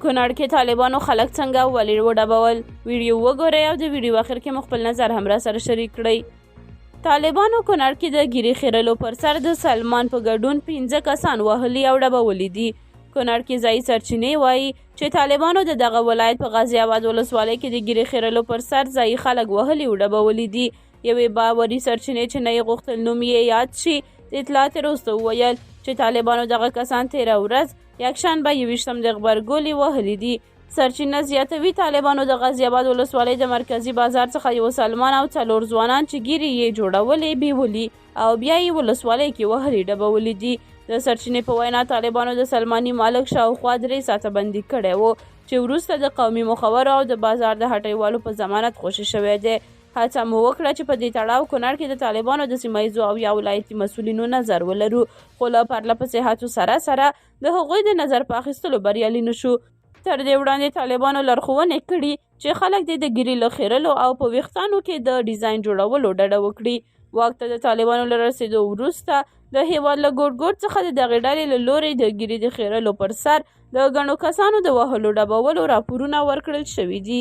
کونړ کې طالبانو خلک څنګه ولې وډبول. ویډیو وګورئ او د ویډیو اخر کې خپل نظر هم را سره شریک کړئ. طالبانو کونړ کې د ګیري خیرلو پر سر د سلمان په ګډون 15 کسان وهلي او ډبولي دي. کونړ کې ځایي سرچینې وایي چې طالبانو د دغه ولایت په غازي آباد ولسوالۍ کې د ګیري خیرلو پر سر ځایي خلک وهلي او ډبولي دي. یوې باوري سرچینې چې نه یې غوښتل نوم یې یاد شي د اطلاعات وروسته وویل چې طالبانو دغه کسان تېره ورځ یکشنبه 21 د غبرګولي وهلي دي. سرچینه زیاتوي طالبانو د غازي آباد ولسوالۍ د مرکزي بازار څخه یو سلمان او 4 ځوانان چې ګیري یې جوړولې بیولي او بیا یې ولسوالۍ کې وهلي ډبولي دي. د سرچینې په وینا طالبانو د سلماني مالک شاوخوا 3 ساعته بندي کړی و چې وروسته د قومي مخورو او د بازار د هټیوالو په ضمانت خوشي شوی دی. هڅه مو وکړه چې په دې تړاو کونړ کې د طالبانو د سیمه ییزو او یا ولایتي مسؤلینو نظر ولرو، خو له پرله پسې هڅو سره د هغوی د نظر په اخیستلو بریالي نشو. تر دې وړاندې طالبانو لارښوونې کړي چې خلک دې د ګیري له خیرلو او په ویښتانو کې د ډیزاین جوړولو ډډه وکړي. واک ته د طالبانو له رسېدو وروسته د هېواد له ګوټ څخه د دغې ډلې له لوري د ګیري د خیرلو پر سر د ګڼو کسانو د وهلو ډبولو راپورونه ورکړل شوي دي.